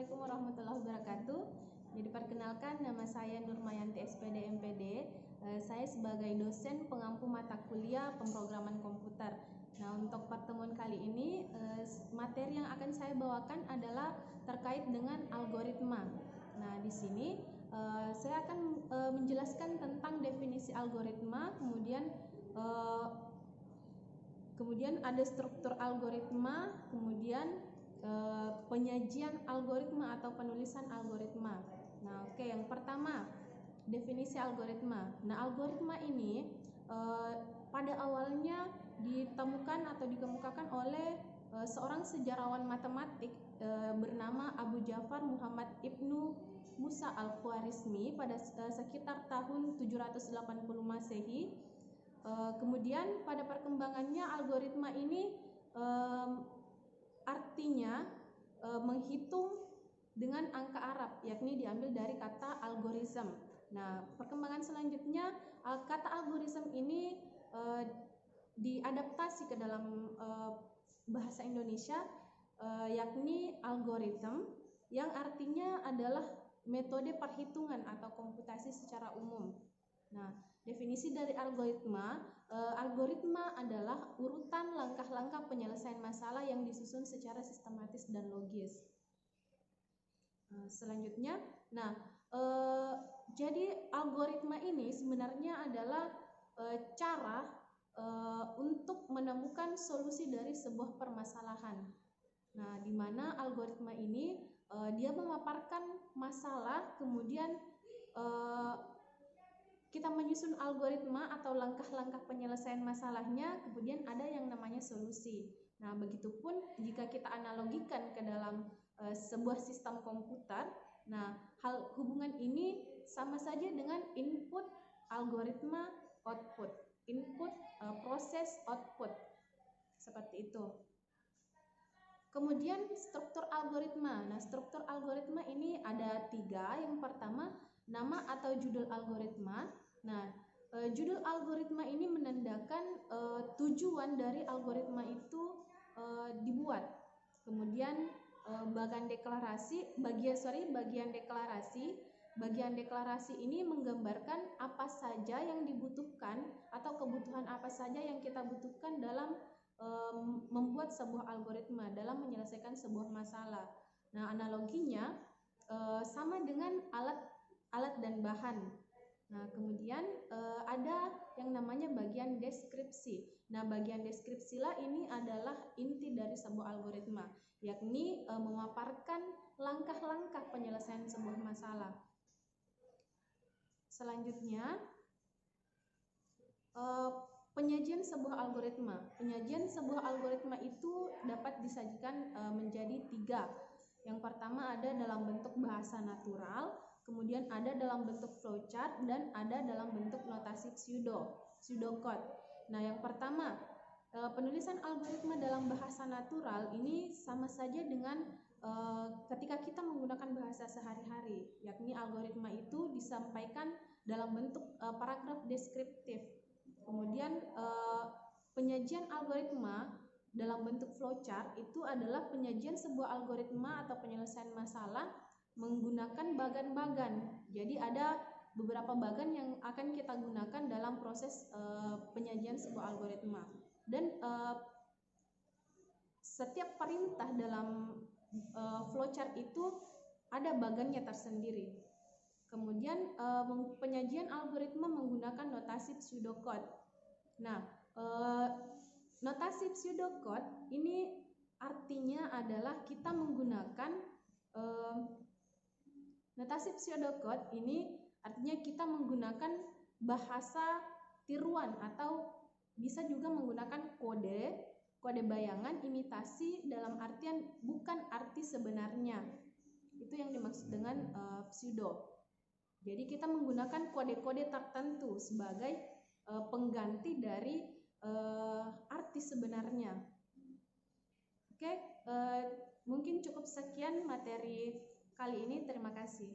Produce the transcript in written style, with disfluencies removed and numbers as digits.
Assalamualaikum warahmatullahi wabarakatuh. Jadi perkenalkan, nama saya Nurmayanti SPD MPD. Saya sebagai dosen pengampu mata kuliah pemrograman komputer. Nah, untuk pertemuan kali ini materi yang akan saya bawakan adalah terkait dengan algoritma. Nah, di sini saya akan menjelaskan tentang definisi algoritma, kemudian ada struktur algoritma, kemudian penyajian algoritma atau penulisan algoritma. Nah, oke, yang pertama definisi algoritma. Nah, algoritma ini pada awalnya ditemukan atau dikemukakan oleh seorang sejarawan matematik bernama Abu Ja'far Muhammad Ibnu Musa al-Khwarizmi pada sekitar tahun 780 Masehi. Kemudian pada perkembangannya algoritma ini artinya menghitung dengan angka Arab, yakni diambil dari kata algoritm. Nah, perkembangan selanjutnya kata algoritm ini diadaptasi ke dalam bahasa Indonesia, yakni algoritm, yang artinya adalah metode perhitungan atau komputasi secara umum. Nah, definisi dari algoritma adalah urutan langkah-langkah penyelesaian masalah yang disusun secara sistematis dan logis. Selanjutnya, jadi algoritma ini sebenarnya adalah cara untuk menemukan solusi dari sebuah permasalahan. Nah, di mana algoritma ini dia memaparkan masalah, kemudian kita menyusun algoritma atau langkah-langkah penyelesaian masalahnya, kemudian ada yang namanya solusi. Nah, begitupun jika kita analogikan ke dalam sebuah sistem komputer, nah hal hubungan ini sama saja dengan input algoritma output, input proses output, seperti itu. Kemudian struktur algoritma. Nah, struktur algoritma ini ada 3. Yang pertama, nama atau judul algoritma. Nah, judul algoritma ini menandakan tujuan dari algoritma itu dibuat. Kemudian bagian deklarasi ini menggambarkan apa saja yang dibutuhkan atau kebutuhan apa saja yang kita butuhkan dalam membuat sebuah algoritma, dalam menyelesaikan sebuah masalah. Nah, analoginya sama dengan alat dan bahan. Nah, kemudian ada yang namanya bagian deskripsi. Nah, bagian deskripsilah ini adalah inti dari sebuah algoritma, yakni memaparkan langkah-langkah penyelesaian sebuah masalah. Selanjutnya, penyajian sebuah algoritma. Penyajian sebuah algoritma itu dapat disajikan menjadi 3. Yang pertama ada dalam bentuk bahasa natural, kemudian ada dalam bentuk flowchart, dan ada dalam bentuk notasi pseudocode. Nah, yang pertama, penulisan algoritma dalam bahasa natural ini sama saja dengan ketika kita menggunakan bahasa sehari-hari, yakni algoritma itu disampaikan dalam bentuk paragraf deskriptif. Kemudian penyajian algoritma dalam bentuk flowchart itu adalah penyajian sebuah algoritma atau penyelesaian masalah menggunakan bagan-bagan. Jadi ada beberapa bagan yang akan kita gunakan dalam proses penyajian sebuah algoritma. Dan setiap perintah dalam flowchart itu ada bagannya tersendiri. Kemudian penyajian algoritma menggunakan notasi pseudocode. Nah, notasi pseudocode ini artinya adalah kita menggunakan notasi pseudocode ini artinya kita menggunakan bahasa tiruan atau bisa juga menggunakan kode bayangan, imitasi dalam artian bukan arti sebenarnya. Itu yang dimaksud dengan pseudo. Jadi kita menggunakan kode-kode tertentu sebagai pengganti dari arti sebenarnya. Oke, mungkin cukup sekian materi kali ini. Terima kasih.